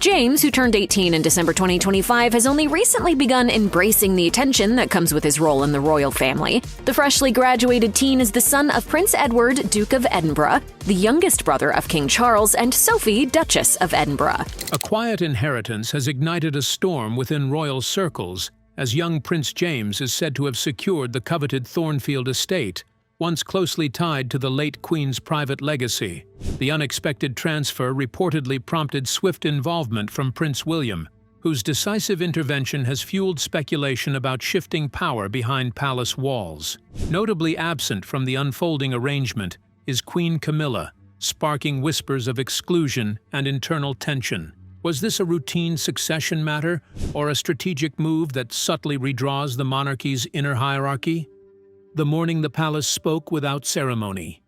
James, who turned 18 in December 2025, has only recently begun embracing the attention that comes with his role in the royal family. The freshly graduated teen is the son of Prince Edward, Duke of Edinburgh, the youngest brother of King Charles, and Sophie, Duchess of Edinburgh. A quiet inheritance has ignited a storm within royal circles, as young Prince James is said to have secured the coveted Thornfield Estate, once closely tied to the late Queen's private legacy. The unexpected transfer reportedly prompted swift involvement from Prince William, whose decisive intervention has fueled speculation about shifting power behind palace walls. Notably absent from the unfolding arrangement is Queen Camilla, sparking whispers of exclusion and internal tension. Was this a routine succession matter, or a strategic move that subtly redraws the monarchy's inner hierarchy? The morning the palace spoke without ceremony.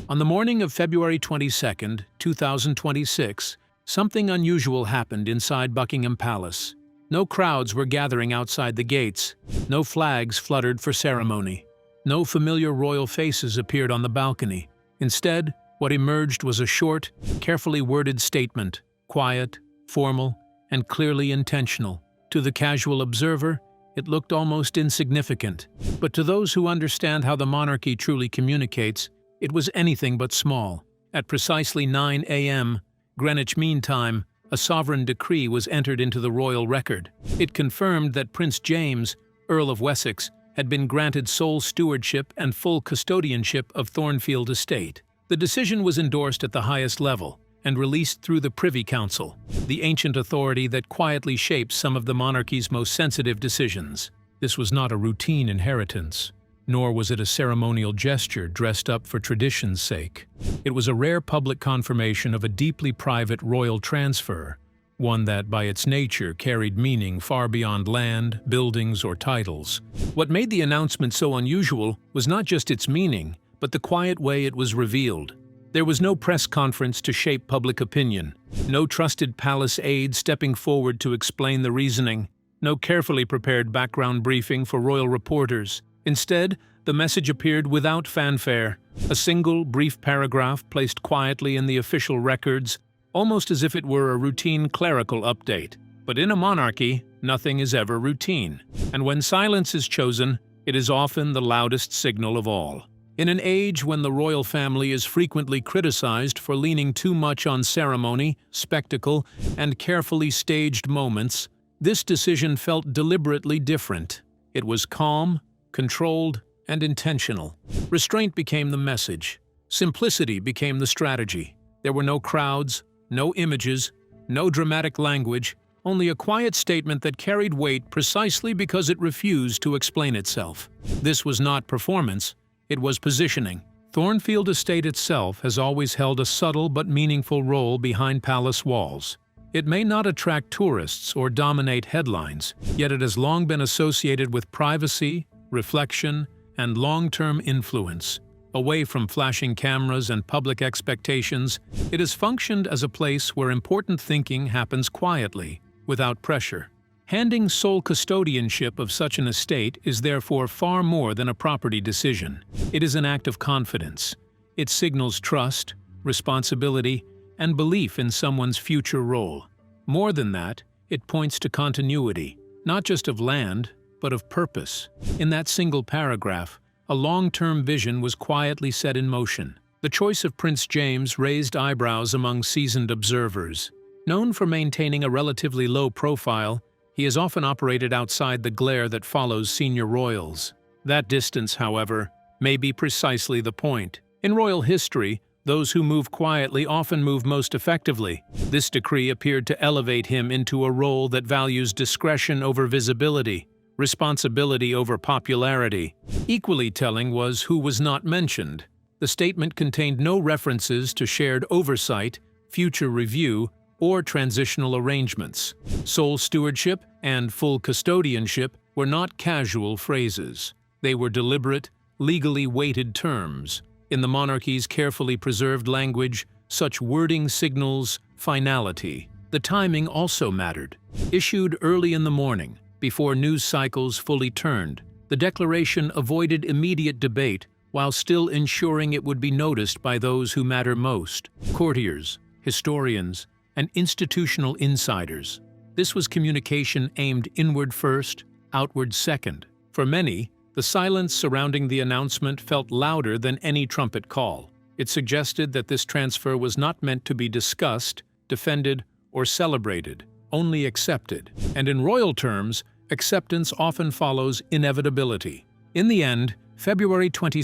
On the morning of February 22, 2026, something unusual happened inside Buckingham Palace. No crowds were gathering outside the gates, no flags fluttered for ceremony, no familiar royal faces appeared on the balcony. Instead, what emerged was a short, carefully worded statement, quiet, formal, and clearly intentional. To the casual observer, it looked almost insignificant, but to those who understand how the monarchy truly communicates, it was anything but small. At precisely 9 a.m. Greenwich Mean Time, a sovereign decree was entered into the royal record. It confirmed that Prince James, Earl of Wessex, had been granted sole stewardship and full custodianship of Thornfield Estate. The decision was endorsed at the highest level and released through the Privy Council, the ancient authority that quietly shapes some of the monarchy's most sensitive decisions. This was not a routine inheritance, nor was it a ceremonial gesture dressed up for tradition's sake. It was a rare public confirmation of a deeply private royal transfer, one that, by its nature, carried meaning far beyond land, buildings, or titles. What made the announcement so unusual was not just its meaning, but the quiet way it was revealed. There was no press conference to shape public opinion, no trusted palace aide stepping forward to explain the reasoning, no carefully prepared background briefing for royal reporters. Instead, the message appeared without fanfare, a single, brief paragraph placed quietly in the official records, almost as if it were a routine clerical update. But in a monarchy, nothing is ever routine, and when silence is chosen, it is often the loudest signal of all. In an age when the royal family is frequently criticized for leaning too much on ceremony, spectacle, and carefully staged moments, this decision felt deliberately different. It was calm, controlled, and intentional. Restraint became the message. Simplicity became the strategy. There were no crowds, no images, no dramatic language, only a quiet statement that carried weight precisely because it refused to explain itself. This was not performance. It was positioning. Thornfield Estate itself has always held a subtle but meaningful role behind palace walls. It may not attract tourists or dominate headlines, yet it has long been associated with privacy, reflection, and long-term influence. Away from flashing cameras and public expectations, it has functioned as a place where important thinking happens quietly, without pressure. Handing sole custodianship of such an estate is therefore far more than a property decision. It is an act of confidence. It signals trust, responsibility, and belief in someone's future role. More than that, it points to continuity, not just of land, but of purpose. In that single paragraph, a long-term vision was quietly set in motion. The choice of Prince James raised eyebrows among seasoned observers. Known for maintaining a relatively low profile, he has often operated outside the glare that follows senior royals. That distance, however, may be precisely the point. In royal history, those who move quietly often move most effectively. This decree appeared to elevate him into a role that values discretion over visibility, responsibility over popularity. Equally telling was who was not mentioned. The statement contained no references to shared oversight, future review, or transitional arrangements. Sole stewardship and full custodianship were not casual phrases. They were deliberate, legally weighted terms. In the monarchy's carefully preserved language, such wording signals finality. The timing also mattered. Issued early in the morning, before news cycles fully turned, the declaration avoided immediate debate while still ensuring it would be noticed by those who matter most: courtiers, historians, and institutional insiders. This was communication aimed inward first, outward second. For many, the silence surrounding the announcement felt louder than any trumpet call. It suggested that this transfer was not meant to be discussed, defended, or celebrated, only accepted. And in royal terms, acceptance often follows inevitability. In the end, February 22,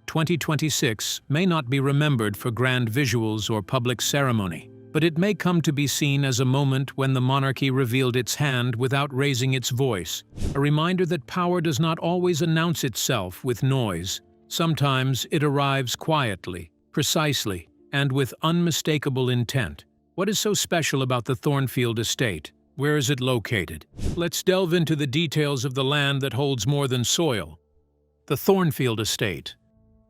2026 may not be remembered for grand visuals or public ceremony, but it may come to be seen as a moment when the monarchy revealed its hand without raising its voice, a reminder that power does not always announce itself with noise. Sometimes it arrives quietly, precisely, and with unmistakable intent. What is so special about the Thornfield Estate? Where is it located? Let's delve into the details of the land that holds more than soil. The Thornfield Estate.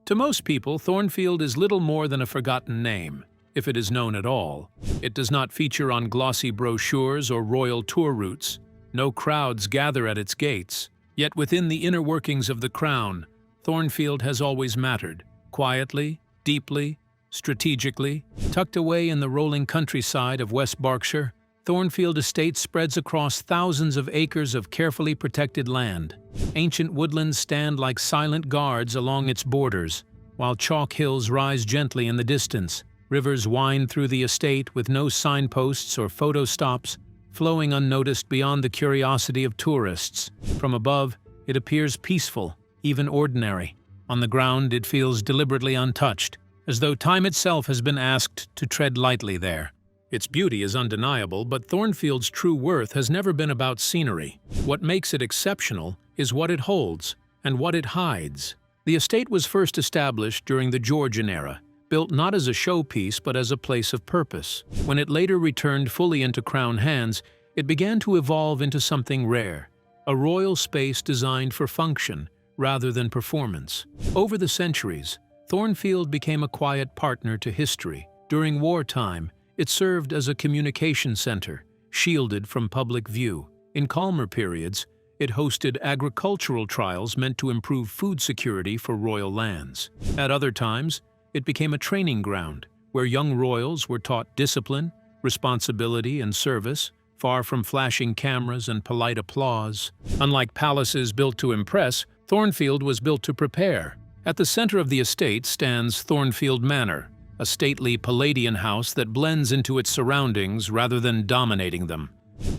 To most people, Thornfield is little more than a forgotten name, if it is known at all. It does not feature on glossy brochures or royal tour routes. No crowds gather at its gates. Yet within the inner workings of the crown, Thornfield has always mattered, quietly, deeply, strategically. Tucked away in the rolling countryside of West Berkshire, Thornfield Estate spreads across thousands of acres of carefully protected land. Ancient woodlands stand like silent guards along its borders, while chalk hills rise gently in the distance. Rivers wind through the estate with no signposts or photo stops, flowing unnoticed beyond the curiosity of tourists. From above, it appears peaceful, even ordinary. On the ground, it feels deliberately untouched, as though time itself has been asked to tread lightly there. Its beauty is undeniable, but Thornfield's true worth has never been about scenery. What makes it exceptional is what it holds and what it hides. The estate was first established during the Georgian era, built not as a showpiece but as a place of purpose. When it later returned fully into crown hands, it began to evolve into something rare, a royal space designed for function rather than performance. Over the centuries, Thornfield became a quiet partner to history. During wartime, it served as a communication center, shielded from public view. In calmer periods, it hosted agricultural trials meant to improve food security for royal lands. At other times, it became a training ground, where young royals were taught discipline, responsibility, and service, far from flashing cameras and polite applause. Unlike palaces built to impress, Thornfield was built to prepare. At the center of the estate stands Thornfield Manor, a stately Palladian house that blends into its surroundings rather than dominating them.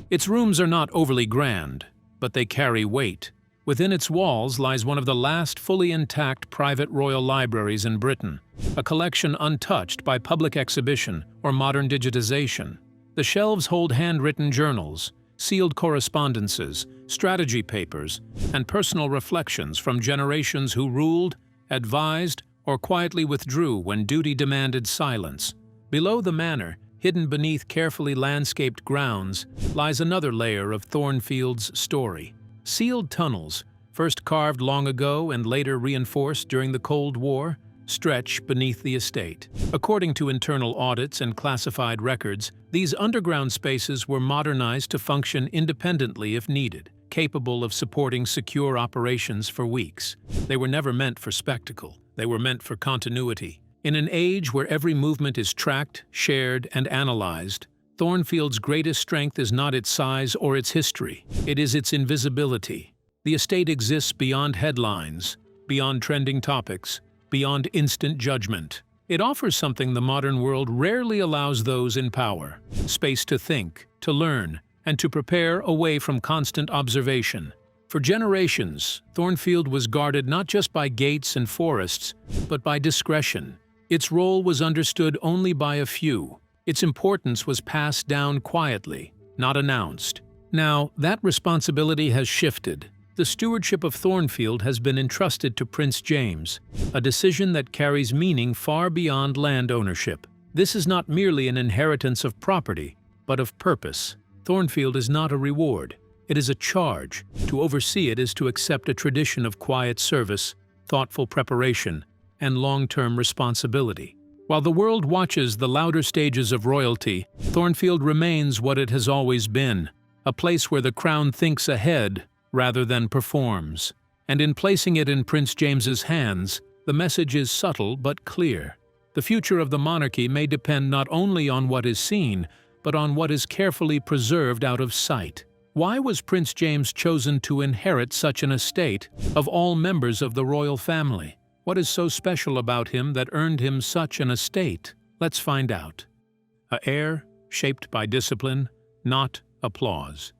Its rooms are not overly grand, but they carry weight. Within its walls lies one of the last fully intact private royal libraries in Britain, a collection untouched by public exhibition or modern digitization. The shelves hold handwritten journals, sealed correspondences, strategy papers, and personal reflections from generations who ruled, advised, or quietly withdrew when duty demanded silence. Below the manor, hidden beneath carefully landscaped grounds, lies another layer of Thornfield's story. Sealed tunnels, first carved long ago and later reinforced during the Cold War, stretch beneath the estate. According to internal audits and classified records, these underground spaces were modernized to function independently if needed, capable of supporting secure operations for weeks. They were never meant for spectacle. They were meant for continuity. In an age where every movement is tracked, shared, and analyzed, Thornfield's greatest strength is not its size or its history. It is its invisibility. The estate exists beyond headlines, beyond trending topics, beyond instant judgment. It offers something the modern world rarely allows those in power: space to think, to learn, and to prepare away from constant observation. For generations, Thornfield was guarded not just by gates and forests, but by discretion. Its role was understood only by a few. Its importance was passed down quietly, not announced. Now, that responsibility has shifted. The stewardship of Thornfield has been entrusted to Prince James, a decision that carries meaning far beyond land ownership. This is not merely an inheritance of property, but of purpose. Thornfield is not a reward. It is a charge. To oversee it is to accept a tradition of quiet service, thoughtful preparation, and long-term responsibility. While the world watches the louder stages of royalty, Thornfield remains what it has always been, a place where the crown thinks ahead rather than performs. And in placing it in Prince James's hands, the message is subtle but clear. The future of the monarchy may depend not only on what is seen, but on what is carefully preserved out of sight. Why was Prince James chosen to inherit such an estate of all members of the royal family? What is so special about him that earned him such an estate? Let's find out. An heir shaped by discipline, not applause.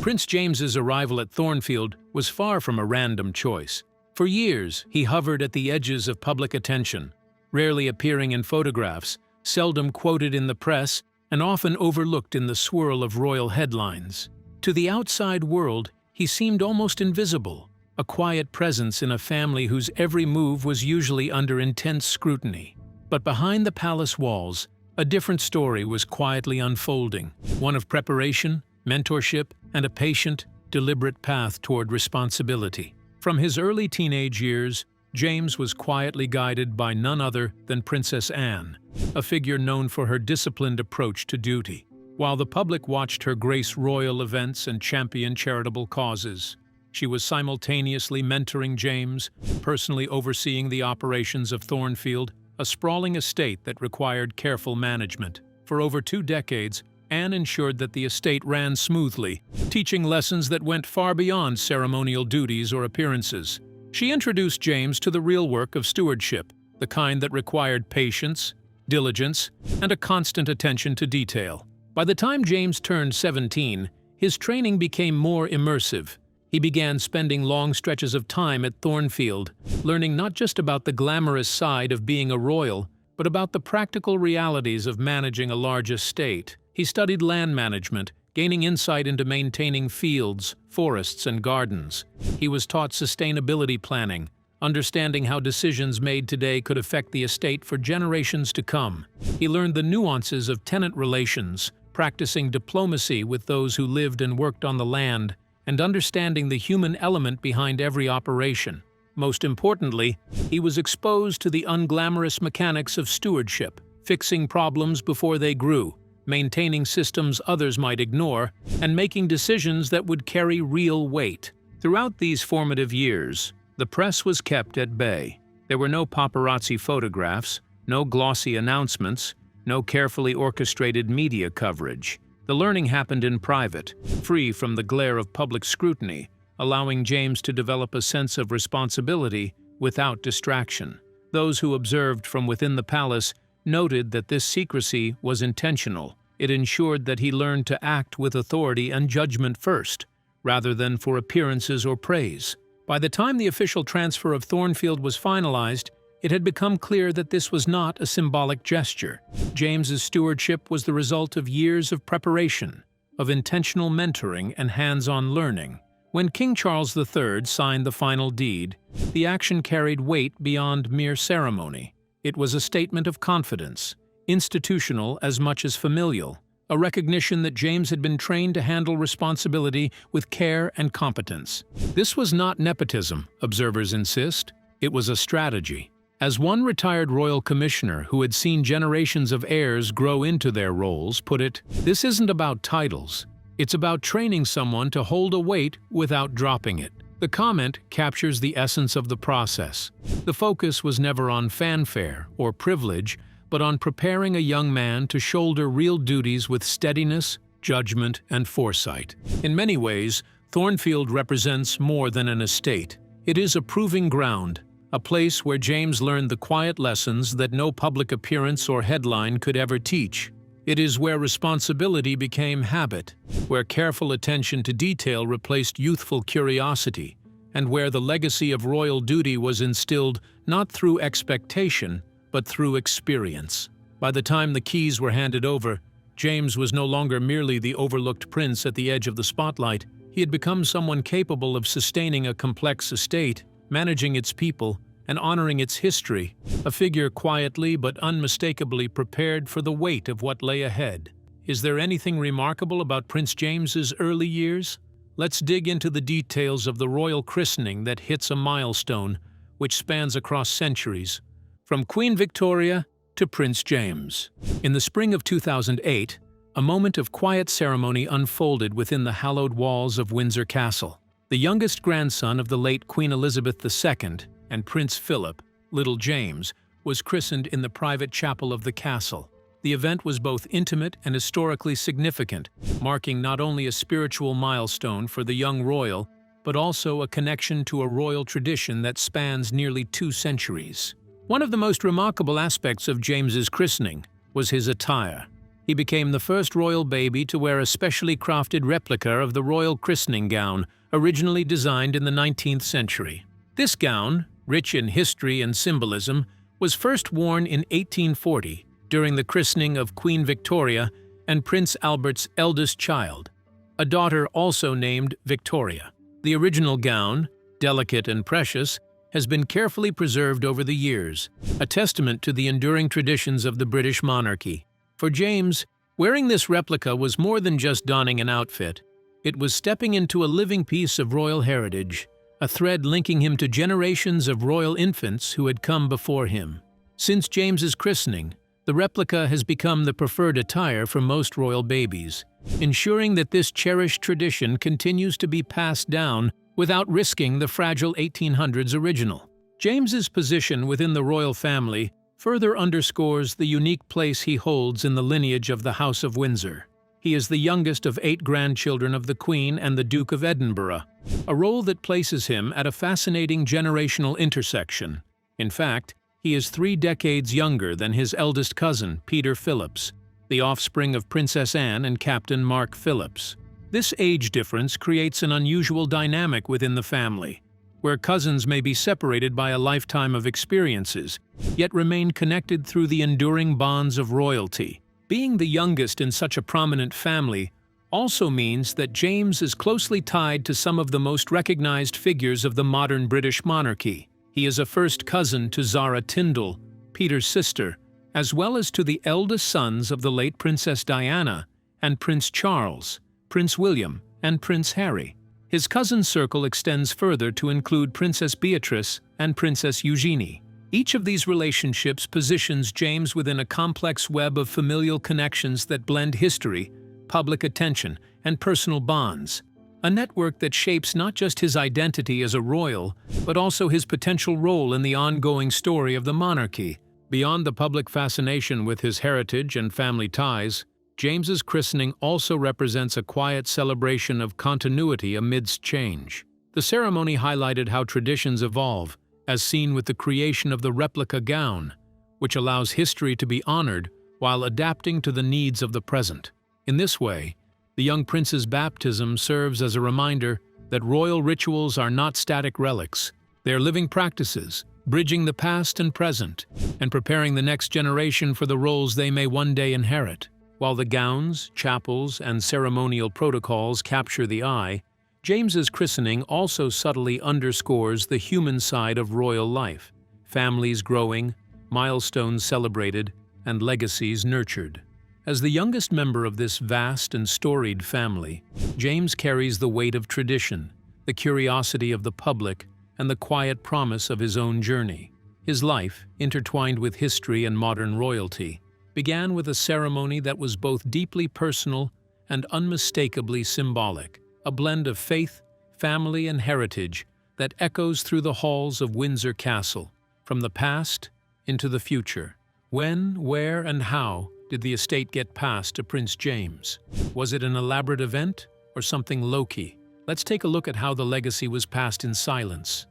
Prince James's arrival at Thornfield was far from a random choice. For years, he hovered at the edges of public attention, rarely appearing in photographs, seldom quoted in the press, and often overlooked in the swirl of royal headlines. To the outside world, he seemed almost invisible, a quiet presence in a family whose every move was usually under intense scrutiny. But behind the palace walls, a different story was quietly unfolding, one of preparation, mentorship, and a patient, deliberate path toward responsibility. From his early teenage years, James was quietly guided by none other than Princess Anne, a figure known for her disciplined approach to duty. While the public watched her grace royal events and champion charitable causes, she was simultaneously mentoring James, personally overseeing the operations of Thornfield, a sprawling estate that required careful management. For over 2 decades, Anne ensured that the estate ran smoothly, teaching lessons that went far beyond ceremonial duties or appearances. She introduced James to the real work of stewardship, the kind that required patience, diligence, and a constant attention to detail. By the time James turned 17, his training became more immersive. He began spending long stretches of time at Thornfield, learning not just about the glamorous side of being a royal, but about the practical realities of managing a large estate. He studied land management, gaining insight into maintaining fields, forests, and gardens. He was taught sustainability planning, understanding how decisions made today could affect the estate for generations to come. He learned the nuances of tenant relations, practicing diplomacy with those who lived and worked on the land, and understanding the human element behind every operation. Most importantly, he was exposed to the unglamorous mechanics of stewardship, fixing problems before they grew, maintaining systems others might ignore, and making decisions that would carry real weight. Throughout these formative years, the press was kept at bay. There were no paparazzi photographs, no glossy announcements, no carefully orchestrated media coverage. The learning happened in private, free from the glare of public scrutiny, allowing James to develop a sense of responsibility without distraction. Those who observed from within the palace noted that this secrecy was intentional. It ensured that he learned to act with authority and judgment first, rather than for appearances or praise. By the time the official transfer of Thornfield was finalized, it had become clear that this was not a symbolic gesture. James's stewardship was the result of years of preparation, of intentional mentoring and hands-on learning. When King Charles III signed the final deed, the action carried weight beyond mere ceremony. It was a statement of confidence, institutional as much as familial, a recognition that James had been trained to handle responsibility with care and competence. This was not nepotism, observers insist. It was a strategy. As one retired royal commissioner who had seen generations of heirs grow into their roles put it, "This isn't about titles. It's about training someone to hold a weight without dropping it." The comment captures the essence of the process. The focus was never on fanfare or privilege, but on preparing a young man to shoulder real duties with steadiness, judgment, and foresight. In many ways, Thornfield represents more than an estate. It is a proving ground, a place where James learned the quiet lessons that no public appearance or headline could ever teach. It is where responsibility became habit, where careful attention to detail replaced youthful curiosity, and where the legacy of royal duty was instilled not through expectation, but through experience. By the time the keys were handed over, James was no longer merely the overlooked prince at the edge of the spotlight. He had become someone capable of sustaining a complex estate, managing its people, and honoring its history, a figure quietly but unmistakably prepared for the weight of what lay ahead. Is there anything remarkable about Prince James's early years? Let's dig into the details of the royal christening that hits a milestone which spans across centuries, from Queen Victoria to Prince James. In the spring of 2008, a moment of quiet ceremony unfolded within the hallowed walls of Windsor Castle. The youngest grandson of the late Queen Elizabeth II and Prince Philip, little James, was christened in the private chapel of the castle. The event was both intimate and historically significant, marking not only a spiritual milestone for the young royal, but also a connection to a royal tradition that spans nearly 2 centuries. One of the most remarkable aspects of James's christening was his attire. He became the first royal baby to wear a specially crafted replica of the royal christening gown, originally designed in the 19th century. This gown, rich in history and symbolism, was first worn in 1840 during the christening of Queen Victoria and Prince Albert's eldest child, a daughter also named Victoria. The original gown, delicate and precious, has been carefully preserved over the years, a testament to the enduring traditions of the British monarchy. For James, wearing this replica was more than just donning an outfit. It was stepping into a living piece of royal heritage, a thread linking him to generations of royal infants who had come before him. Since James's christening, the replica has become the preferred attire for most royal babies, ensuring that this cherished tradition continues to be passed down without risking the fragile 1800s original. James's position within the royal family further underscores the unique place he holds in the lineage of the House of Windsor. He is the youngest of 8 grandchildren of the Queen and the Duke of Edinburgh, a role that places him at a fascinating generational intersection. In fact, he is 3 decades younger than his eldest cousin, Peter Phillips, the offspring of Princess Anne and Captain Mark Phillips. This age difference creates an unusual dynamic within the family, where cousins may be separated by a lifetime of experiences, yet remain connected through the enduring bonds of royalty. Being the youngest in such a prominent family also means that James is closely tied to some of the most recognized figures of the modern British monarchy. He is a first cousin to Zara Tindall, Peter's sister, as well as to the eldest sons of the late Princess Diana and Prince Charles, Prince William, and Prince Harry. His cousin circle extends further to include Princess Beatrice and Princess Eugenie. Each of these relationships positions James within a complex web of familial connections that blend history, public attention, and personal bonds, a network that shapes not just his identity as a royal, but also his potential role in the ongoing story of the monarchy. Beyond the public fascination with his heritage and family ties, James's christening also represents a quiet celebration of continuity amidst change. The ceremony highlighted how traditions evolve, as seen with the creation of the replica gown, which allows history to be honored while adapting to the needs of the present. In this way, the young prince's baptism serves as a reminder that royal rituals are not static relics. They are living practices, bridging the past and present, and preparing the next generation for the roles they may one day inherit. While the gowns, chapels, and ceremonial protocols capture the eye, James's christening also subtly underscores the human side of royal life: families growing, milestones celebrated, and legacies nurtured. As the youngest member of this vast and storied family, James carries the weight of tradition, the curiosity of the public, and the quiet promise of his own journey. His life, intertwined with history and modern royalty, began with a ceremony that was both deeply personal and unmistakably symbolic, a blend of faith, family, and heritage that echoes through the halls of Windsor Castle, from the past into the future. When, where, and how did the estate get passed to Prince James? Was it an elaborate event or something low-key? Let's take a look at how the legacy was passed in silence.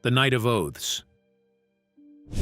The Night of Oaths.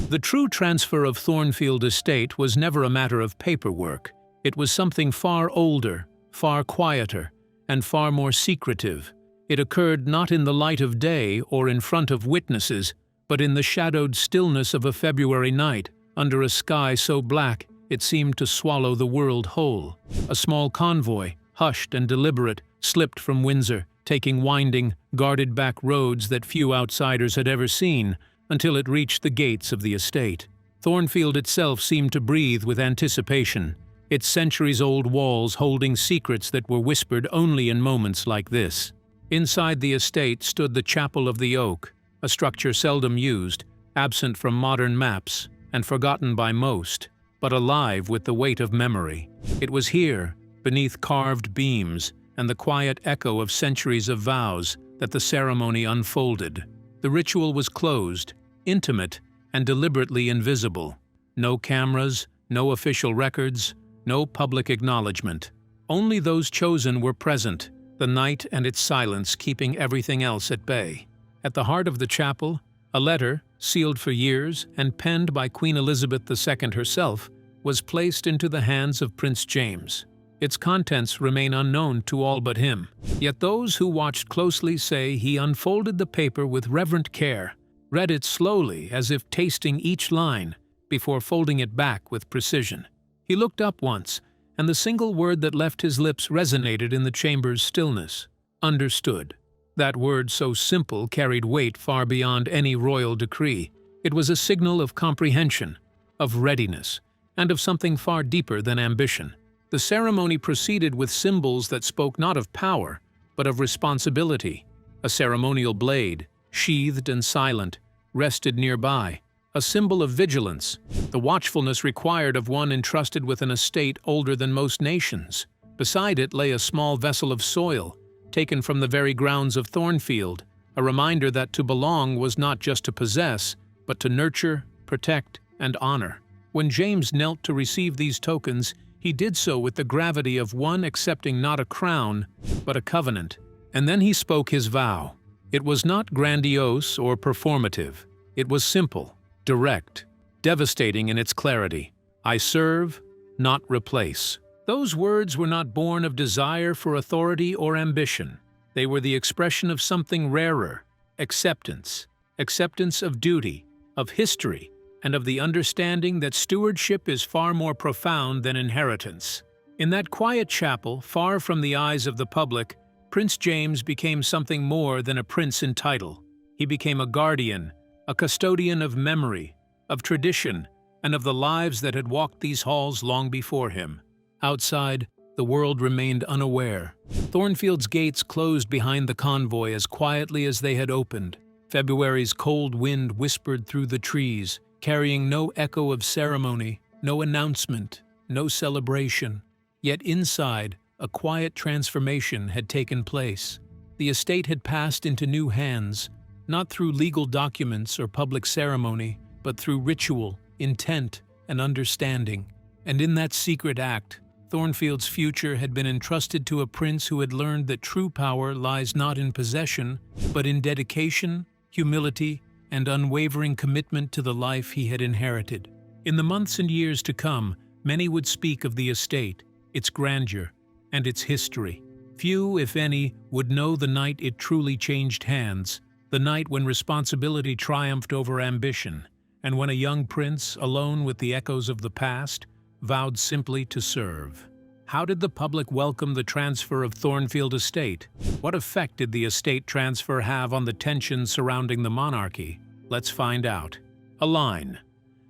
The true transfer of Thornfield Estate was never a matter of paperwork. It was something far older, far quieter, and far more secretive. It occurred not in the light of day or in front of witnesses, but in the shadowed stillness of a February night, under a sky so black it seemed to swallow the world whole. A small convoy, hushed and deliberate, slipped from Windsor, taking winding, guarded-back roads that few outsiders had ever seen, until it reached the gates of the estate. Thornfield itself seemed to breathe with anticipation, its centuries-old walls holding secrets that were whispered only in moments like this. Inside the estate stood the Chapel of the Oak, a structure seldom used, absent from modern maps, and forgotten by most, but alive with the weight of memory. It was here, beneath carved beams and the quiet echo of centuries of vows, that the ceremony unfolded. The ritual was closed, intimate, and deliberately invisible. No cameras, No official records, no public acknowledgement. Only those chosen were present, the night and its silence keeping everything else at bay. At the heart of the chapel, a letter, sealed for years and penned by Queen Elizabeth II herself, was placed into the hands of Prince James. Its contents remain unknown to all but him. Yet those who watched closely say he unfolded the paper with reverent care, read it slowly as if tasting each line, before folding it back with precision. He looked up once, and the single word that left his lips resonated in the chamber's stillness. Understood. That word so simple carried weight far beyond any royal decree. It was a signal of comprehension, of readiness, and of something far deeper than ambition. The ceremony proceeded with symbols that spoke not of power, but of responsibility. A ceremonial blade, sheathed and silent, rested nearby, a symbol of vigilance, the watchfulness required of one entrusted with an estate older than most nations. Beside it lay a small vessel of soil, taken from the very grounds of Thornfield, a reminder that to belong was not just to possess, but to nurture, protect, and honor. When James knelt to receive these tokens, he did so with the gravity of one accepting not a crown, but a covenant. And then he spoke his vow. It was not grandiose or performative. It was simple, direct, devastating in its clarity. I serve, not replace. Those words were not born of desire for authority or ambition. They were the expression of something rarer, acceptance of duty, of history, and of the understanding that stewardship is far more profound than inheritance. In that quiet chapel, far from the eyes of the public, Prince James became something more than a prince in title. He became a guardian, a custodian of memory, of tradition, and of the lives that had walked these halls long before him. Outside, the world remained unaware. Thornfield's gates closed behind the convoy as quietly as they had opened. February's cold wind whispered through the trees, carrying no echo of ceremony, no announcement, no celebration. Yet inside, a quiet transformation had taken place. The estate had passed into new hands, not through legal documents or public ceremony, but through ritual, intent, and understanding. And in that secret act, Thornfield's future had been entrusted to a prince who had learned that true power lies not in possession, but in dedication, humility, and unwavering commitment to the life he had inherited. In the months and years to come, many would speak of the estate, its grandeur, and its history. Few, if any, would know the night it truly changed hands, the night when responsibility triumphed over ambition, and when a young prince, alone with the echoes of the past, vowed simply to serve. How did the public welcome the transfer of Thornfield Estate? What effect did the estate transfer have on the tension surrounding the monarchy? Let's find out. A line,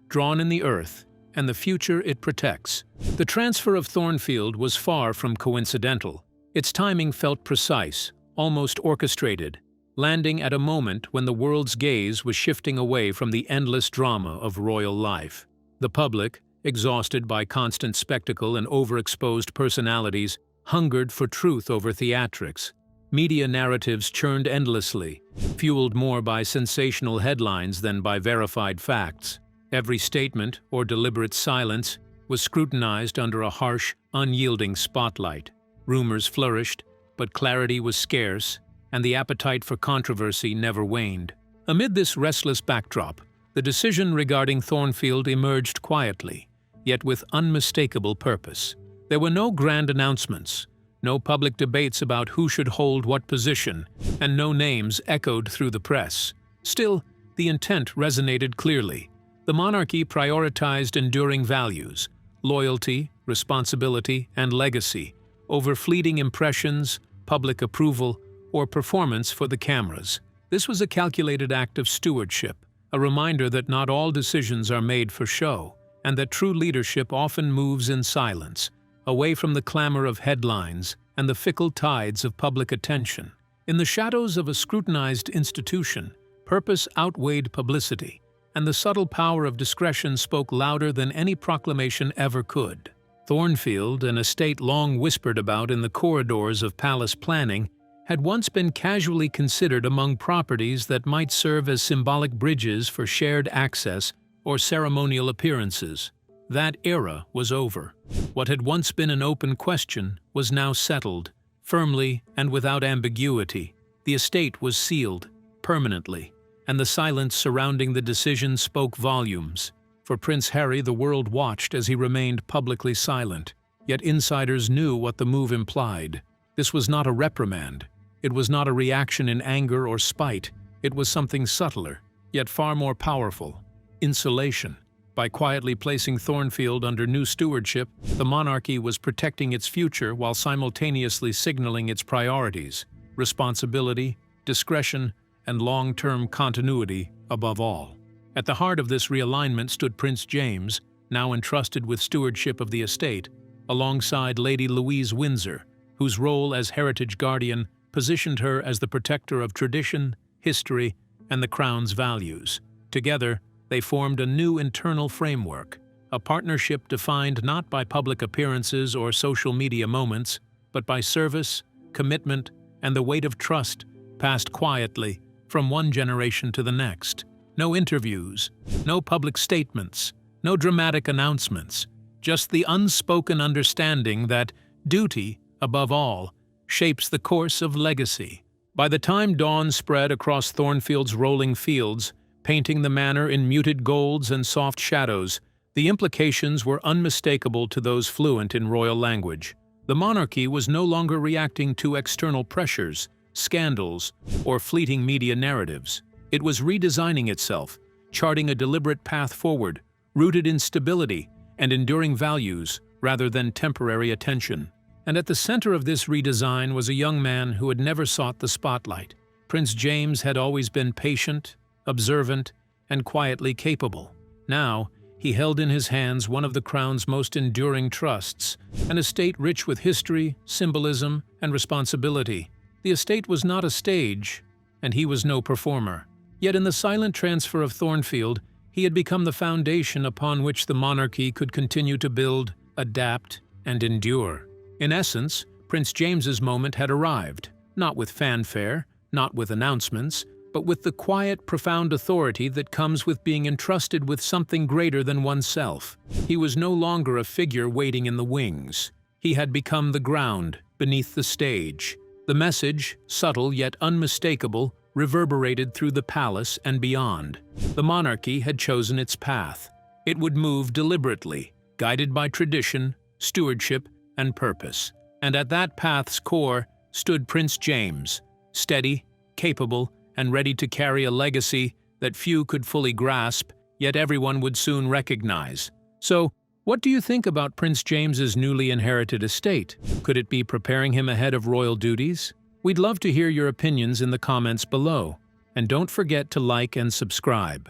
drawn in the earth, and the future it protects. The transfer of Thornfield was far from coincidental. Its timing felt precise, almost orchestrated, landing at a moment when the world's gaze was shifting away from the endless drama of royal life. The public, exhausted by constant spectacle and overexposed personalities, hungered for truth over theatrics. Media narratives churned endlessly, fueled more by sensational headlines than by verified facts. Every statement, or deliberate silence, was scrutinized under a harsh, unyielding spotlight. Rumors flourished, but clarity was scarce, and the appetite for controversy never waned. Amid this restless backdrop, the decision regarding Thornfield emerged quietly, yet with unmistakable purpose. There were no grand announcements, no public debates about who should hold what position, and no names echoed through the press. Still, the intent resonated clearly. The monarchy prioritized enduring values, loyalty, responsibility, and legacy, over fleeting impressions, public approval, or performance for the cameras. This was a calculated act of stewardship, a reminder that not all decisions are made for show, and that true leadership often moves in silence, away from the clamor of headlines and the fickle tides of public attention. In the shadows of a scrutinized institution, purpose outweighed publicity, and the subtle power of discretion spoke louder than any proclamation ever could. Thornfield, an estate long whispered about in the corridors of palace planning, had once been casually considered among properties that might serve as symbolic bridges for shared access or ceremonial appearances. That era was over. What had once been an open question was now settled, firmly and without ambiguity. The estate was sealed, permanently, and the silence surrounding the decision spoke volumes. For Prince Harry, the world watched as he remained publicly silent, yet insiders knew what the move implied. This was not a reprimand. It was not a reaction in anger or spite. It was something subtler, yet far more powerful: insulation. By quietly placing Thornfield under new stewardship, the monarchy was protecting its future while simultaneously signaling its priorities: responsibility, discretion, and long-term continuity above all. At the heart of this realignment stood Prince James, now entrusted with stewardship of the estate, alongside Lady Louise Windsor, whose role as heritage guardian positioned her as the protector of tradition, history, and the crown's values. Together, they formed a new internal framework, a partnership defined not by public appearances or social media moments, but by service, commitment, and the weight of trust passed quietly from one generation to the next. No interviews, no public statements, no dramatic announcements, just the unspoken understanding that duty, above all, shapes the course of legacy. By the time dawn spread across Thornfield's rolling fields, painting the manor in muted golds and soft shadows, the implications were unmistakable to those fluent in royal language. The monarchy was no longer reacting to external pressures, scandals, or fleeting media narratives. It was redesigning itself, charting a deliberate path forward, rooted in stability and enduring values rather than temporary attention. And at the center of this redesign was a young man who had never sought the spotlight. Prince James had always been patient, observant, and quietly capable. Now, he held in his hands one of the crown's most enduring trusts, an estate rich with history, symbolism, and responsibility. The estate was not a stage, and he was no performer. Yet in the silent transfer of Thornfield, he had become the foundation upon which the monarchy could continue to build, adapt, and endure. In essence, Prince James's moment had arrived, not with fanfare, not with announcements, but with the quiet, profound authority that comes with being entrusted with something greater than oneself. He was no longer a figure waiting in the wings. He had become the ground beneath the stage. The message, subtle yet unmistakable, reverberated through the palace and beyond. The monarchy had chosen its path. It would move deliberately, guided by tradition, stewardship, and purpose. And at that path's core stood Prince James, steady, capable, and ready to carry a legacy that few could fully grasp, yet everyone would soon recognize. So, what do you think about Prince James's newly inherited estate? Could it be preparing him ahead of royal duties? We'd love to hear your opinions in the comments below. And don't forget to like and subscribe.